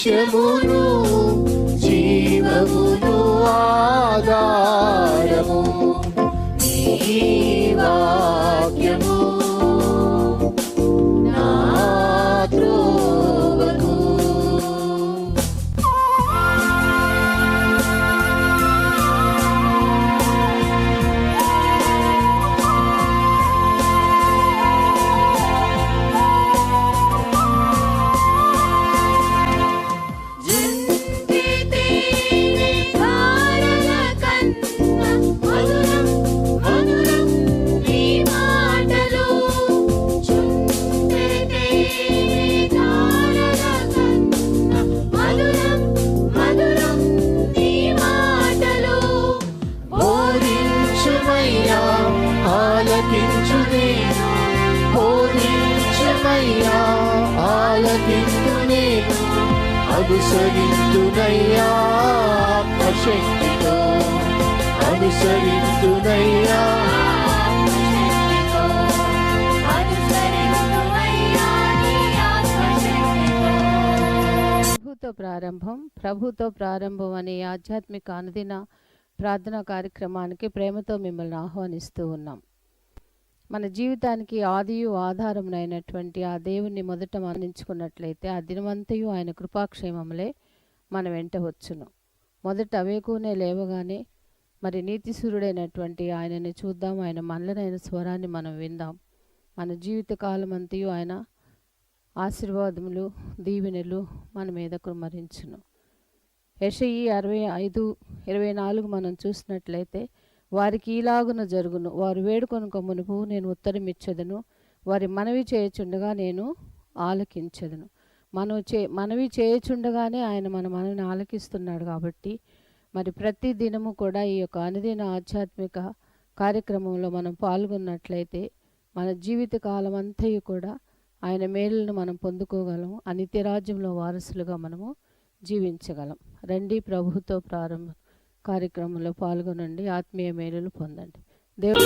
సత్యమును జీవమును ఆధారము నీ వాక్యము నా త్రోవకు. అనుసరింతునయ్యా ఆత్మశక్తితో, అనుసరింతునయ్యా ప్రభుతో ప్రారంభం అనే ఆధ్యాత్మిక అనుదిన ప్రార్థనా కార్యక్రమానికి ప్రేమతో మిమ్మల్ని ఆహ్వానిస్తూ ఉన్నాం. మన జీవితానికి ఆదియు ఆధారమునైనటువంటి ఆ దేవుణ్ణి మొదట మరణించుకున్నట్లయితే ఆ దినమంతయు ఆయన కృపాక్షేమములే మన వెంట వచ్చును. మొదట అవేకునే లేవగానే మరి నీతిసూరుడైనటువంటి ఆయనని చూద్దాం, ఆయన మనలనైన స్వరాన్ని మనం విందాం. మన జీవిత కాలం అంతయు ఆయన ఆశీర్వాదములు దీవెనలు మన మీద కుమ్మరించును. యెషయి 65:24 మనం చూసినట్లయితే వారికి ఈలాగున జరుగును, వారు వేడుకొనుక మునుపు నేను ఉత్తరం ఇచ్చేదను, వారి మనవి చేయుచుండగా నేను ఆలకించెదను. మనవి చేయుచుండగానే ఆయన మన మనవిని ఆలకిస్తున్నాడు. కాబట్టి మరి ప్రతి దినము కూడా ఈ యొక్క అనుదిన ఆధ్యాత్మిక కార్యక్రమంలో మనం పాల్గొన్నట్లయితే మన జీవిత కాలం అంతయు కూడా ఆయన మేలులను మనం పొందుకోగలము. ఆ నిత్యరాజ్యంలో వారసులుగా మనము జీవించగలం. రండి, ప్రభుతో ప్రారంభ కార్యక్రమంలో పాల్గొనండి, ఆత్మీయ మేలులు పొందండి. దేవుడు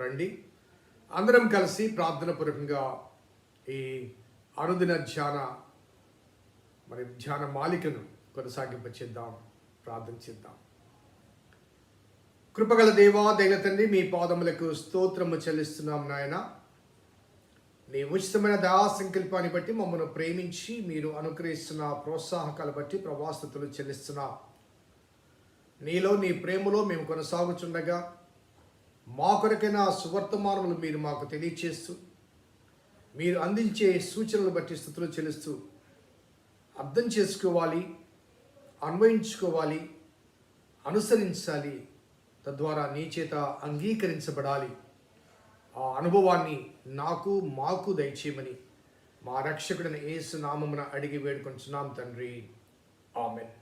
రండి అందరం కలిసి ప్రార్థన పూర్వకంగా ఈ అనుదిన ధ్యాన మాలికను కొనసాగింపచేద్దాం. ప్రార్థన చేద్దాం. కృపగల దేవా, దైవ తండ్రి, మీ పాదములకు స్తోత్రము చెల్లిస్తున్నాం నాయన. నీ ఉచితమైన దయా సంకల్పాన్ని బట్టి మమ్మల్ని ప్రేమించి మీరు అనుగ్రహిస్తున్న ప్రోత్సాహకాలు బట్టి ప్రభాస్తుతులు చెల్లిస్తున్నా. నీలో నీ ప్రేమలో మేము కొనసాగుచుండగా మా కొరకైన సువర్తమానములు మీరు మాకు తెలియచేస్తూ, మీరు అందించే సూచనలు బట్టి స్తుతులు చెల్లిస్తూ అర్థం చేసుకోవాలి, అన్వయించుకోవాలి, అనుసరించాలి, తద్వారా నీ చేత అంగీకరించబడాలి. ఆ అనుభవాన్ని మాకు దయచేయమని మా రక్షకుడైన యేసు నామమున అడిగి వేడుకొంచున్నాం తండ్రి. ఆమేన్.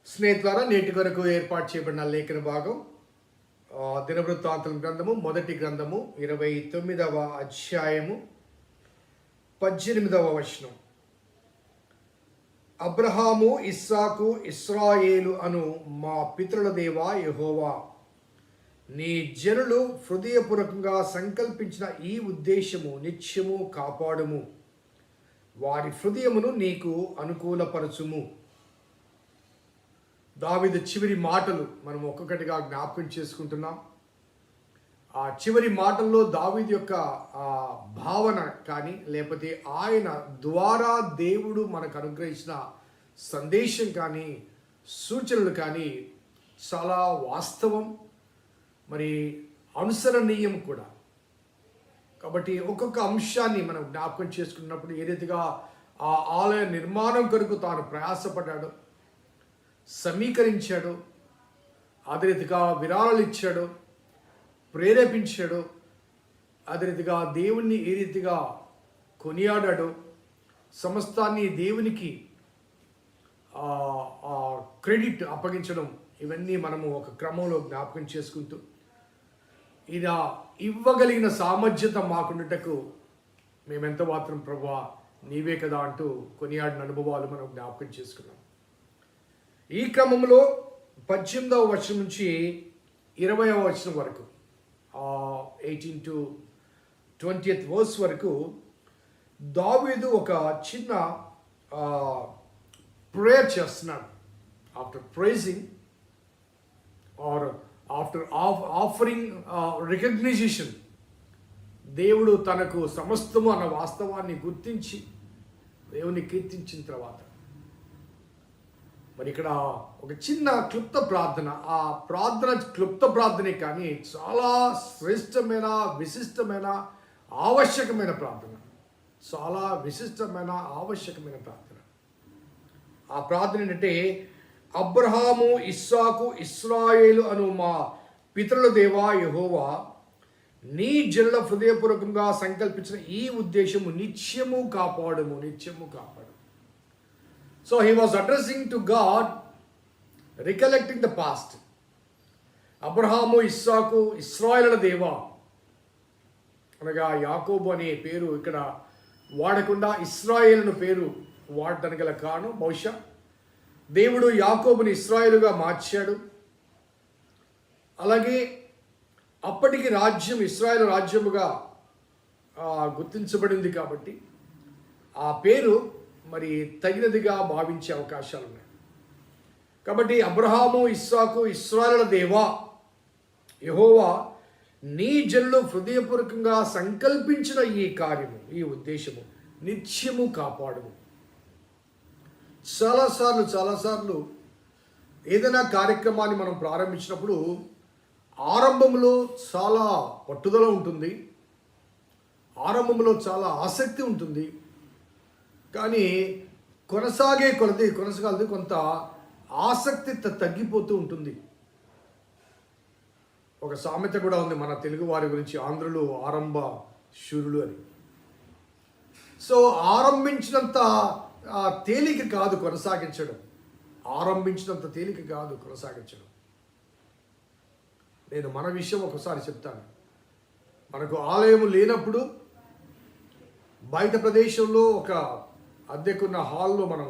స్నేహితులారా, నేటి వరకు ఏర్పాటు చేయబడిన లేఖన భాగం దినవృత్తాంతం గ్రంథము మొదటి గ్రంథము 29వ అధ్యాయము 18వ వచనం. అబ్రహాము, ఇస్సాకు, ఇశ్రాయేలు అను మా పితరుల దేవా యెహోవా, నీ జనులు హృదయపూర్వకంగా సంకల్పించిన ఈ ఉద్దేశము నిత్యము కాపాడుము. వారి హృదయమును నీకు అనుకూలపరచుము. దావీదు చివరి మాటలు మనం ఒక్కొక్కటిగా జ్ఞాపకం చేసుకుంటున్నాం. ఆ చివరి మాటల్లో దావీదు యొక్క భావన కానీ, లేకపోతే ఆయన ద్వారా దేవుడు మనకు అనుగ్రహించిన సందేశం కానీ, సూచనలు కానీ చాలా వాస్తవం, మరి అనుసరణీయం కూడా. కాబట్టి ఒక్కొక్క అంశాన్ని మనం జ్ఞాపకం చేసుకున్నప్పుడు ఏ రీతిగా ఆ ఆలయ నిర్మాణం కొరకు తాను ప్రయాసపడ్డాడు, సమీకరించాడు, అదే రీతిగా విరాళాలు ఇచ్చాడు, ప్రేరేపించాడు, అదే రీతిగా దేవుణ్ణి ఏ రీతిగా కొనియాడాడు, సమస్తాన్ని దేవునికి క్రెడిట్ అప్పగించడం, ఇవన్నీ మనము ఒక క్రమంలో జ్ఞాపకం చేసుకుంటూ ఇలా ఇవ్వగలిగిన సామర్థ్యత మాకుండుటకు మేమెంత మాత్రం ప్రభువా నీవే కదా అంటూ కొనియాడిన అనుభవాలు మనం జ్ఞాపకం చేసుకున్నాం. ఈ క్రమంలో 18వ వచనం నుంచి 20వ వచనం వరకు, 18 to 20th వర్స్ వరకు దావీదు ఒక చిన్న ప్రేయర్ చేస్తున్నాడు. After praising or after offering recognition, దేవుడు తనకు సమస్తము అన్న వాస్తవాన్ని గుర్తించి దేవుని కీర్తించిన తర్వాత మరి ఇక్కడ ఒక చిన్న క్లుప్త ప్రార్థన, ఆ ప్రార్థన క్లుప్త ప్రార్థనే కానీ చాలా శ్రేష్టమైన, విశిష్టమైన, ఆవశ్యకమైన ప్రార్థన. చాలా విశిష్టమైన, ఆవశ్యకమైన ప్రార్థన. ఆ ప్రార్థన ఏంటంటే, అబ్రహాము, ఇస్సాకు, ఇశ్రాయేలు అను మా పితరుల దేవా యెహోవా, నీ జనుల హృదయపూర్వకంగా సంకల్పించిన ఈ ఉద్దేశము నిత్యము కాపాడుము, నిత్యము కాపాడు. So he was addressing to God, recollecting the past. Abraham, ఇస్సాకు, ఇశ్రాయేలుల దేవా అనగా యాకోబు అనే పేరు ఇక్కడ వాడకుండా ఇశ్రాయేలును పేరు వాడటానికి గల కారణం, బహుశా దేవుడు యాకోబుని ఇశ్రాయేలుగా మార్చాడు. అలాగే అప్పటికి రాజ్యం ఇశ్రాయేలు రాజ్యముగా గుర్తించబడింది కాబట్టి ఆ పేరు మరి తగినదిగా భావించే అవకాశాలు ఉన్నాయి. కాబట్టి అబ్రహాము, ఇస్సాకు, ఇశ్రాయేలుల దేవా యెహోవా, నీ జనులు హృదయపూర్వకంగా సంకల్పించిన ఈ కార్యము, ఈ ఉద్దేశము నిత్యము కాపాడుము. చాలాసార్లు ఏదైనా కార్యక్రమాన్ని మనం ప్రారంభించినప్పుడు ఆరంభంలో చాలా పట్టుదల ఉంటుంది, ఆరంభంలో చాలా ఆసక్తి ఉంటుంది. కానీ కొనసాగదు కొంత ఆసక్తి తగ్గిపోతూ ఉంటుంది. ఒక సామెత కూడా ఉంది మన తెలుగు వారి గురించి, ఆంధ్రులు ఆరంభ శూరులు అని. సో ఆరంభించినంత తేలిక కాదు కొనసాగించడం, ఆరంభించినంత తేలిక కాదు కొనసాగించడం. నేను మన విషయం ఒకసారి చెప్తాను. మనకు ఆలయం లేనప్పుడు బయట ప్రదేశంలో ఒక అద్దెకున్న హాల్లో మనం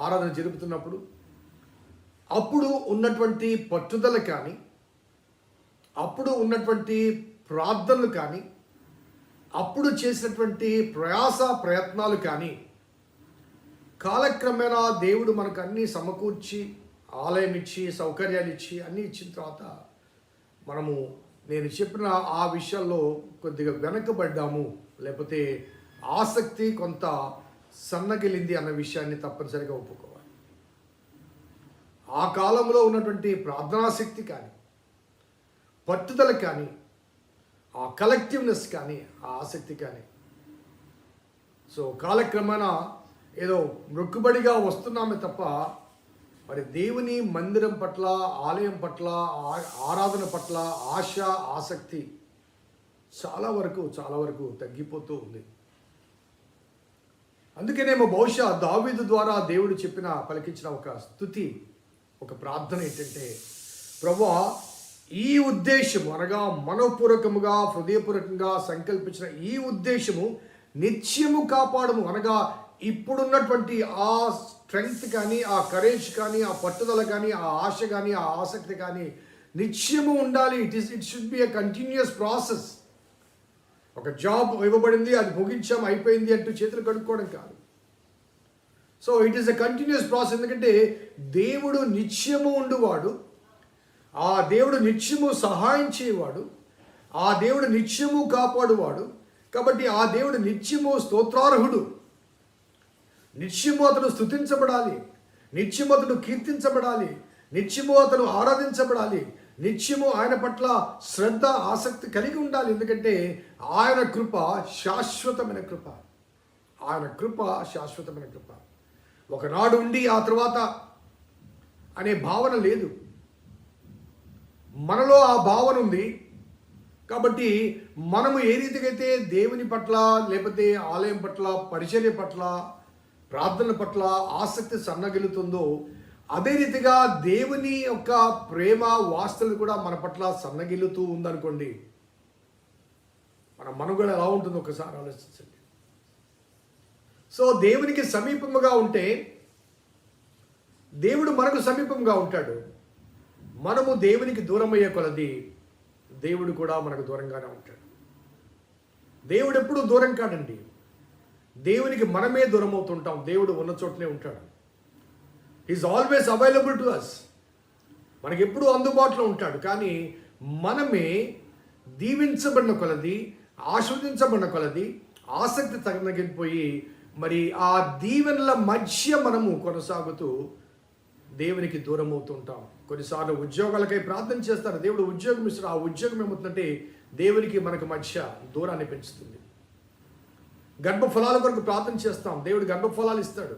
ఆరాధన జరుపుతున్నప్పుడు అప్పుడు ఉన్నటువంటి పట్టుదల కానీ, అప్పుడు ఉన్నటువంటి ప్రార్థనలు కానీ, అప్పుడు చేసినటువంటి ప్రయత్నాలు కానీ, కాలక్రమేణా దేవుడు మనకు అన్నీ సమకూర్చి, ఆలయం ఇచ్చి, సౌకర్యాలు ఇచ్చి, అన్నీ ఇచ్చిన తర్వాత మనము నేను చెప్పిన ఆ విషయాల్లో కొద్దిగా వెనకబడ్డాము, లేకపోతే ఆసక్తి కొంత సన్నగిలింది అన్న విషయాన్ని తప్పనిసరిగా ఒప్పుకోవాలి. ఆ కాలంలో ఉన్నటువంటి ప్రార్థనాశక్తి కానీ, పట్టుదల కానీ, ఆ కలెక్టివ్నెస్ కానీ, ఆ ఆసక్తి కానీ, సో కాలక్రమేణా ఏదో మొక్కుబడిగా వస్తున్నామే తప్ప మరి దేవుని మందిరం పట్ల, ఆలయం పట్ల, ఆరాధన పట్ల ఆశ, ఆసక్తి చాలా వరకు తగ్గిపోతూ ఉంది. అందుకనేమో బహుశా దావీదు ద్వారా దేవుడు పలికించిన ఒక స్తుతి, ఒక ప్రార్థన ఏంటంటే, ప్రభువా ఈ ఉద్దేశము అనగా మనోపూర్వకముగా, హృదయపూర్వకంగా సంకల్పించిన ఈ ఉద్దేశము నిత్యము కాపాడము. అనగా ఇప్పుడున్నటువంటి ఆ స్ట్రెంగ్త్ కానీ, ఆ కరేజ్ కానీ, ఆ పట్టుదల కానీ, ఆ ఆశ కానీ, ఆ ఆసక్తి కానీ నిత్యము ఉండాలి. It should be a continuous process. ఒక జాబ్ ఇవ్వబడింది, అది ముగించాం, అయిపోయింది అంటూ చేతులు కడుక్కోవడం కాదు. So it is a continuous process. ఎందుకంటే దేవుడు నిత్యము ఉండువాడు, ఆ దేవుడు నిత్యము సహాయం చేయవాడు, ఆ దేవుడు నిత్యము కాపాడువాడు. కాబట్టి ఆ దేవుడు నిత్యము స్తోత్రార్హుడు. నిత్యము అతడు స్తుతించబడాలి, నిత్యము అతడు కీర్తించబడాలి, నిత్యము అతడు ఆరాధించబడాలి, నిత్యము ఆయన పట్ల శ్రద్ధ, ఆసక్తి కలిగి ఉండాలి. ఎందుకంటే ఆయన కృప శాశ్వతమైన కృప, ఆయన కృప శాశ్వతమైన కృప. ఒకనాడు ఉండి ఆ తర్వాత అనే భావన లేదు, మనలో ఆ భావన ఉంది. కాబట్టి మనము ఏ రీతిగా అయితే దేవుని పట్ల, లేకపోతే ఆలయం పట్ల, పరిచర్య పట్ల, ప్రార్థన పట్ల ఆసక్తి సన్నగిలుతుందో, అదే రీతిగా దేవుని యొక్క ప్రేమ, వాస్తలు కూడా మన పట్ల సన్నగిలుతూ ఉందనుకోండి, మన మనుగడ ఎలా ఉంటుందో ఒకసారి ఆలోచించండి. సో దేవునికి సమీపముగా ఉంటే దేవుడు మనకు సమీపంగా ఉంటాడు. మనము దేవునికి దూరం అయ్యే కొలది దేవుడు కూడా మనకు దూరంగానే ఉంటాడు. దేవుడు ఎప్పుడూ దూరం కాడండి. దేవునికి మనమే దూరం అవుతుంటాం. దేవుడు ఉన్న చోటనే ఉంటాడు. Is always available to us. మనకి ఎప్పుడూ అందుబాటులో ఉంటాడు. కానీ మనమే దీవించబడిన కొలది, ఆస్వాదించబడిన కొలది ఆసక్తి తగిలిపోయి మరి ఆ దీవెనల మధ్య మనము కొనసాగుతూ దేవునికి దూరం అవుతుంటాం. కొన్నిసార్లు ఉద్యోగాలకై ప్రార్థన చేస్తారు, దేవుడు ఉద్యోగం ఇస్తారు. ఆ ఉద్యోగం ఏమవుతుందంటే దేవునికి మనకు మధ్య దూరాన్ని పెంచుతుంది. గర్భఫలాల కొరకు ప్రార్థన చేస్తాం, దేవుడు గర్భఫలాలు ఇస్తాడు.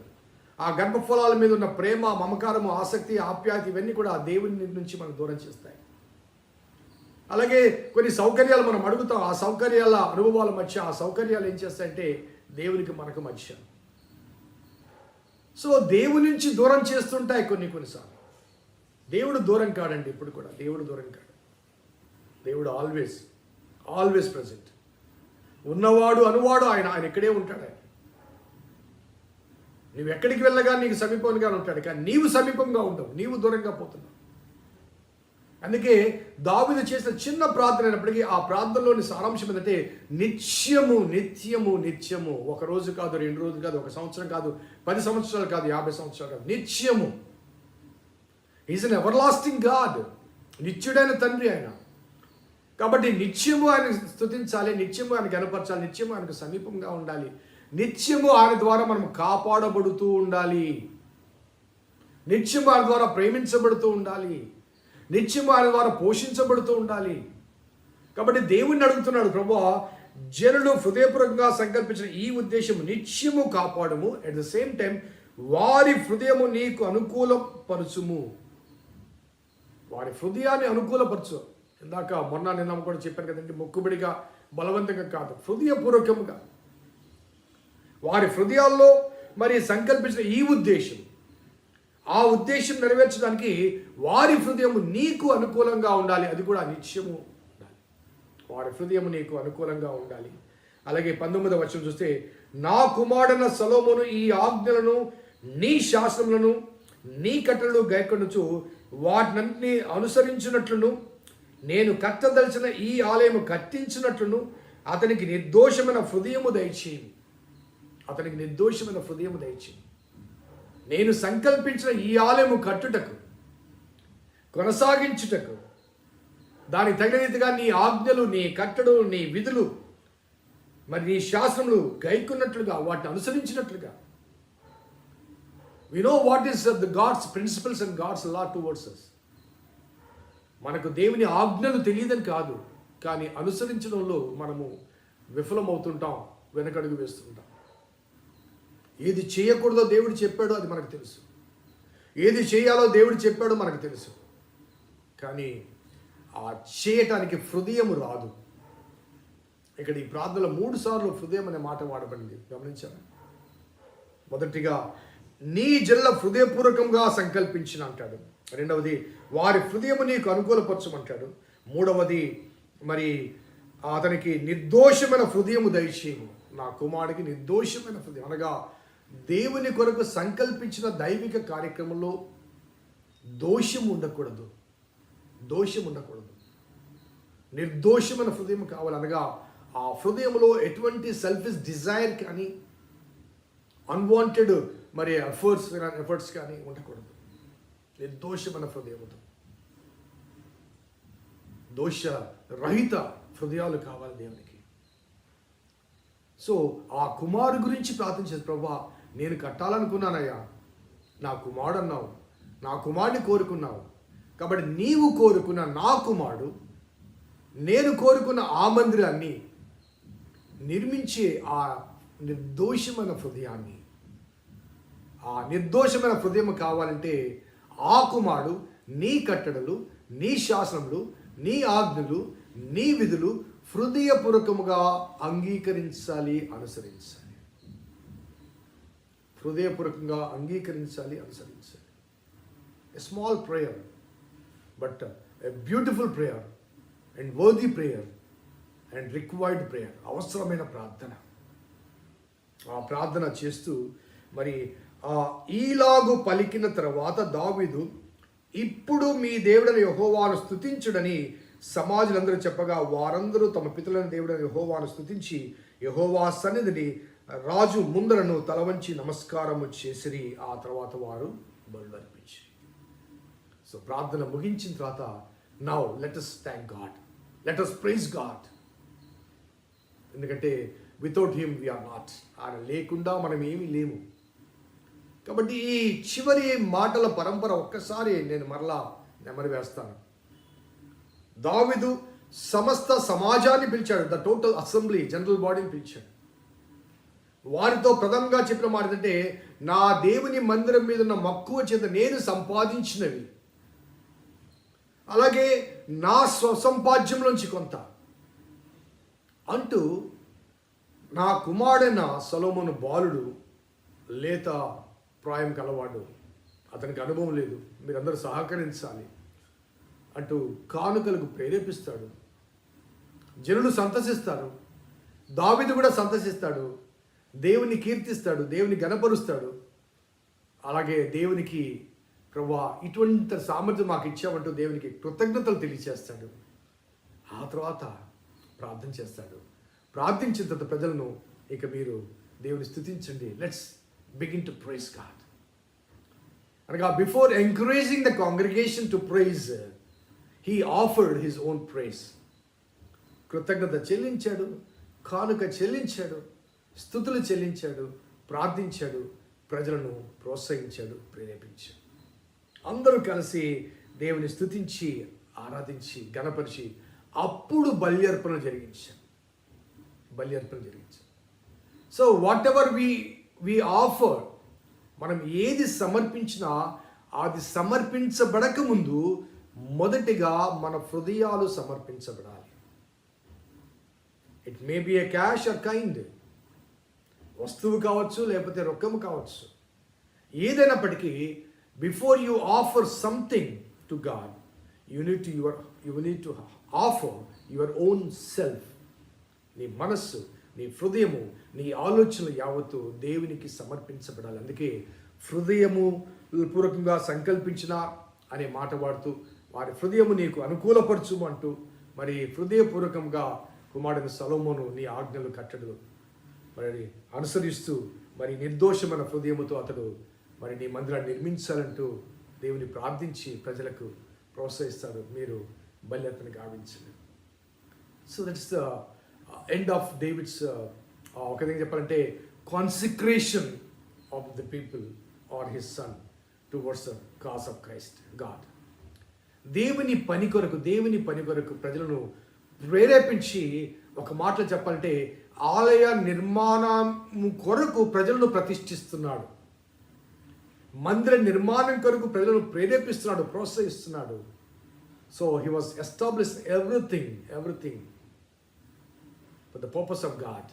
ఆ గర్భఫలాల మీద ఉన్న ప్రేమ, మమకారము, ఆసక్తి, ఆప్యాయత ఇవన్నీ కూడా దేవుని నుంచి మనకు దూరం చేస్తాయి. అలాగే కొన్ని సౌకర్యాలు మనం అడుగుతాం, ఆ సౌకర్యాల అనుభవాల మధ్య ఆ సౌకర్యాలు ఏం చేస్తాయంటే దేవునికి మనకు మధ్య. సో దేవుని నుంచి దూరం చేస్తుంటాయి కొన్నిసార్లు. దేవుడు దూరం కాడండి, ఇప్పుడు కూడా దేవుడు దూరం కాడు. దేవుడు ఆల్వేస్ ప్రజెంట్. ఉన్నవాడు అనువాడు ఆయన ఇక్కడే ఉంటాడు. ఆయన నువ్వు ఎక్కడికి వెళ్ళగా నీకు సమీపంగా ఉంటాడు, కానీ నీవు సమీపంగా ఉండవు, నీవు దూరంగా పోతున్నావు. అందుకే దావీదు చేసిన చిన్న ప్రార్థన అయినప్పటికీ ఆ ప్రార్థనలోని సారాంశం ఏంటంటే నిత్యము నిత్యము నిత్యము. ఒక రోజు కాదు, 2 రోజులు కాదు, 1 సంవత్సరం కాదు, 10 సంవత్సరాలు కాదు, 50 సంవత్సరాలు కాదు, నిత్యము. Is an everlasting God. నిత్యుడైన తండ్రి ఆయన. కాబట్టి నిత్యము ఆయన స్తుతించాలి, నిత్యము ఆయన గణపరచాలి, నిత్యము ఆయనకు సమీపంగా ఉండాలి, నిత్యము ఆయన ద్వారా మనం కాపాడబడుతూ ఉండాలి, నిత్యము ఆయన ద్వారా ప్రేమించబడుతూ ఉండాలి, నిత్యము ఆయన ద్వారా పోషించబడుతూ ఉండాలి. కాబట్టి దేవుణ్ణి అడుగుతున్నాడు, ప్రభువా జనులు హృదయపూర్వకంగా సంకల్పించిన ఈ ఉద్దేశం నిత్యము కాపాడము, అట్ ద సేమ్ టైం వారి హృదయము నీకు అనుకూలపరచుము. వారి హృదయాన్ని అనుకూలపరచు. ఇందాక నిన్న కూడా చెప్పాను కదండి, మొక్కుబడిగా బలవంతంగా కాదు, హృదయపూర్వకముగా వారి హృదయాల్లో మరి సంకల్పించిన ఈ ఉద్దేశం, ఆ ఉద్దేశం నెరవేర్చడానికి వారి హృదయము నీకు అనుకూలంగా ఉండాలి. అది కూడా నిత్యము ఉండాలి. వారి హృదయము నీకు అనుకూలంగా ఉండాలి. అలాగే 19వ వచనం చూస్తే, నా కుమారుడైన సొలొమోను ఈ ఆజ్ఞలను, నీ శాసనములను, నీ కట్టడలు గైకొనుచు వాటినన్నిటిని అనుసరించినట్లును నేను కట్టదలిచిన ఈ ఆలయము కట్టించినట్లును అతనికి నిర్దోషమైన హృదయము దయచేయి. అతనికి నిర్దోషమైన హృదయము దయచేయి. నేను సంకల్పించిన ఈ ఆలయము కట్టుటకు, కొనసాగించుటకు, దానికి తగిన రీతిగా నీ ఆజ్ఞలు, నీ కట్టడు, నీ విధులు, మరి నీ శాసనములు గైకున్నట్లుగా, వాటిని అనుసరించినట్లుగా. We know what is the God's principles and God's law towards us. మనకు దేవుని ఆజ్ఞలు తెలియదని కాదు, కానీ అనుసరించడంలో మనము విఫలమవుతుంటాం, వెనకడుగు వేస్తుంటాం. ఏది చేయకూడదో దేవుడు చెప్పాడో అది మనకు తెలుసు, ఏది చేయాలో దేవుడు చెప్పాడో మనకు తెలుసు, కానీ ఆ చేయటానికి హృదయము రాదు. ఇక్కడ ఈ ప్రార్థనలో 3 సార్లు హృదయం అనే మాట వాడబడింది, గమనించారా? మొదటిగా నీ జల్ల హృదయపూర్వకంగా సంకల్పించిన అంటాడు. రెండవది వారి హృదయము నీకు అనుకూలపరచమంటాడు. మూడవది మరి అతనికి నిర్దోషమైన హృదయము దయచేయము. నా కుమారుడికి నిర్దోషమైన హృదయం అనగా దేవుని కొరకు సంకల్పించిన దైవిక కార్యక్రమంలో దోషం ఉండకూడదు, దోషం ఉండకూడదు. నిర్దోషమైన హృదయం కావాలనగా ఆ హృదయంలో ఎటువంటి సెల్ఫిష్ డిజైర్ కానీ అన్వాంటెడ్ మరి ఎఫర్ట్స్ కానీ ఉండకూడదు. నిర్దోషమైన హృదయముతో, దోష రహిత హృదయాలు కావాలి దేవునికి. సో ఆ కుమారు గురించి ప్రార్థించేది, ప్రభా నేను కట్టాలనుకున్నానయ్యా, నా కుమారుడు అన్నావు, నా కుమారుడిని కోరుకున్నావు, కాబట్టి నీవు కోరుకున్న నా కుమారుడు, నేను కోరుకున్న ఆ మందిరాన్ని నిర్మించే ఆ నిర్దోషమైన హృదయాన్ని, ఆ నిర్దోషమైన హృదయం కావాలంటే ఆ కుమారుడు నీ కట్టడలు, నీ శాసనములు, నీ ఆజ్ఞలు, నీ విధులు హృదయపూర్వకముగా అంగీకరించాలి, అనుసరించాలి. హృదయపూర్వకంగా అంగీకరించాలి, అనుసరించాలి. A small prayer but a beautiful prayer and worthy prayer and required prayer. అవసరమైన ప్రార్థన. ఆ ప్రార్థన చేస్తూ మరి ఈలాగు పలికిన తర్వాత దావీదు, ఇప్పుడు మీ దేవుడైన యెహోవాను స్తుతించుడని సమాజులందరూ చెప్పగా వారందరూ తమ పితరులైన దేవుడైన యెహోవాను స్తుతించి యెహోవా సన్నిధిని రాజు ముందరను తలవంచి నమస్కారము చేసిరి. ఆ తర్వాత వారు బలులు అర్పించి. సో ప్రార్థన ముగించిన తర్వాత now let us thank God, let us praise God. ఎందుకంటే వితౌట్ హిమ్ వీఆర్ నాట్. ఆయన లేకుండా మనం ఏమీ లేము. కాబట్టి ఈ చివరి మాటల పరంపర ఒక్కసారి నేను మరలా నెమరు వేస్తాను. దావీదు సమస్త సమాజాన్ని పిలిచాడు, ద టోటల్ అసెంబ్లీ, జనరల్ బాడీని పిలిచాడు. వారితో ప్రథమంగా చెప్పిన మాట ఏంటంటే, నా దేవుని మందిరం మీద ఉన్న మక్కువ చేత నేను సంపాదించినవి, అలాగే నా స్వసంపాద్యంలోంచి కొంత అంటూ, నా కుమారుడైన సొలొమోను బాలుడు, లేత ప్రాయం కలవాడు, అతనికి అనుభవం లేదు, మీరందరూ సహకరించాలి అంటూ కానుకలకు ప్రేరేపిస్తాడు. జనులు సంతసిస్తారు, దావీదు కూడా సంతసిస్తాడు, దేవుని కీర్తిస్తాడు, దేవుని గణపరుస్తాడు. అలాగే దేవునికి ప్రభువా ఇటువంటి సామర్థ్యం మాకు ఇచ్చామంటూ దేవునికి కృతజ్ఞతలు తెలియచేస్తాడు. ఆ తర్వాత ప్రార్థన చేస్తాడు. ప్రార్థించిన తర్వాత ప్రజలను, ఇక మీరు దేవుని స్తుతించండి, let's begin to praise God అనగా before encouraging the congregation to praise he offered his own praise. కృతజ్ఞత చెల్లించాడు, కానుక చెల్లించాడు, స్తుతులు చెల్లించాడు, ప్రార్థించాడు, ప్రజలను ప్రోత్సహించాడు, ప్రేరేపించాడు. అందరూ కలిసి దేవుని స్తుతించి ఆరాధించి గణపరిచి అప్పుడు బల్యర్పణ జరిగించాడు. So whatever we offer, మనం ఏది సమర్పించినా అది సమర్పించబడక ముందు మొదటిగా మన హృదయాలు సమర్పించబడాలి. It may be a cash or kind, వస్తువు కావచ్చు లేకపోతే రొక్కము కావచ్చు. ఏదైనప్పటికీ before you offer something to God, you need to offer your own self. నీ మనస్సు, నీ హృదయము, నీ ఆలోచనలు యావత్తు దేవునికి సమర్పించబడాలి. అందుకే హృదయము పూర్వకంగా సంకల్పించిన అనే మాట వాడుతూ వారి హృదయము నీకు అనుకూలపరచుము అంటూ మరి హృదయపూర్వకంగా కుమారుడైన సొలొమోను నీ ఆజ్ఞలు కట్టడు మరి అనుసరిస్తూ మరి నిర్దోషమైన హృదయముతో అతడు మరి నీ మందిరాన్ని నిర్మించాలంటూ దేవుని ప్రార్థించి ప్రజలకు ప్రోత్సహిస్తాడు. మీరు బలి అతను గావించండి. So that's the end of David's ఒక విధంగా చెప్పాలంటే consecration of the people or his son towards the cause of Christ God. దేవుని పని కొరకు ప్రజలను ప్రేరేపించి ఒక మాటలో చెప్పాలంటే ఆలయ నిర్మాణం కొరకు ప్రజలను ప్రతిష్ఠిస్తున్నాడు. మందిర నిర్మాణం కొరకు ప్రజలను ప్రేరేపిస్తున్నాడు, ప్రోత్సహిస్తున్నాడు. So he was establish everything for the purpose of God.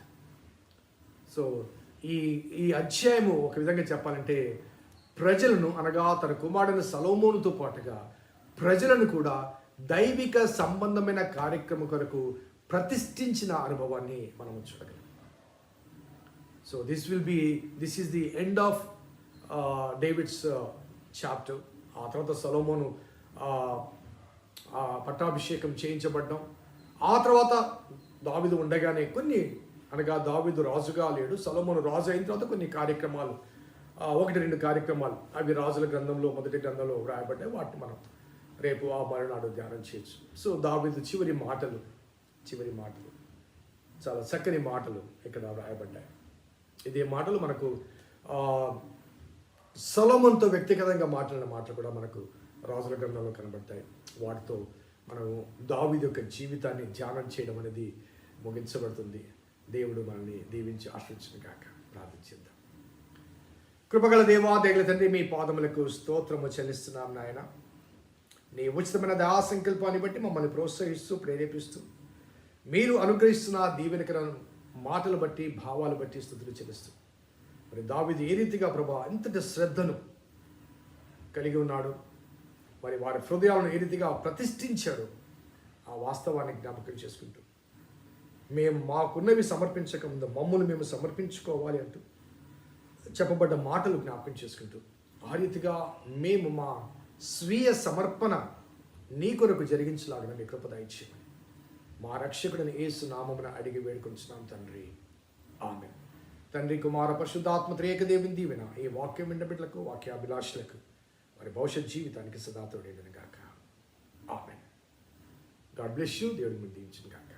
So ఈ అధ్యాయము ఒక విధంగా చెప్పాలంటే ప్రజలను అనగా తన కుమారుడైన సొలొమోనుతో పాటుగా ప్రజలను కూడా దైవిక సంబంధమైన కార్యక్రమం కొరకు ప్రతిష్ఠించిన అనుభవాన్ని మనం చూడగలం. So this is the end of David's chapter. ఆ తర్వాత సొలొమోను పట్టాభిషేకం చేయించబడ్డం. ఆ తర్వాత దావీదు ఉండగానే కొన్ని అనగా దావీదు రాజుగా లేడు, సొలొమోను రాజు అయిన తర్వాత కొన్ని కార్యక్రమాలు 1-2 కార్యక్రమాలు అవి రాజుల గ్రంథంలో మొదటి గ్రంథంలో వ్రాయబడ్డాయి. వాటిని మనం రేపు ఆ మరునాడు ధ్యానం చేయొచ్చు. సో దావీదు చివరి మాటలు చాలా చక్కని మాటలు ఇక్కడ వ్రాయబడ్డాయి. ఇదే మాటలు మనకు సొలొమోనుతో వ్యక్తిగతంగా మాట్లాడిన మాటలు కూడా మనకు రాజుల గ్రంథంలో కనబడతాయి. వాటితో మనము దావీదు యొక్క జీవితాన్ని ధ్యానం చేయడం అనేది ముగించబడుతుంది. దేవుడు మనల్ని దీవించి ఆశీర్వదించును గాక. ప్రార్థించేద్దాం. కృపగల దేవా, దయగల తండ్రి, మీ పాదములకు స్తోత్రము చెల్లిస్తున్నాం నాయన. నీ ఉచితమైన దయా సంకల్పాన్ని బట్టి మమ్మల్ని ప్రోత్సహిస్తూ ప్రేరేపిస్తూ మీరు అనుగ్రహిస్తున్న దీవెనకర మాటలు బట్టి భావాలు బట్టి స్తుతులు చెల్లిస్తూ మరి దావీదు ఏ రీతిగా ప్రభా ఎంతటి శ్రద్ధను కలిగి ఉన్నాడు, మరి వారి హృదయాలను ఏ రీతిగా ప్రతిష్ఠించాడు, ఆ వాస్తవాన్ని జ్ఞాపకం చేసుకుంటూ మేము మాకున్నవి సమర్పించక ముందు మమ్మల్ని మేము సమర్పించుకోవాలి అంటూ చెప్పబడ్డ మాటలు జ్ఞాపకం చేసుకుంటూ ఆ రీతిగా మేము మా స్వీయ సమర్పణ నీ కొరకు జరిగించలాగిన నీ కృప దయచేయమని మా రక్షకుడిని యేసు నామమున అడిగి వేడుకొంచున్నాం తండ్రి. ఆమేన్. తండ్రి, కుమార పరిశుద్ధాత్మ త్రియేక దేవుని దీవెన ఈ వాక్యం విన్నబిడ్డలకు, వాక్యాభిలాషులకు వారి భవిష్యత్ జీవితానికి సదా తోడేయును గాక. ఆమేన్. God bless you. దేవుడిని దీవించును గాక.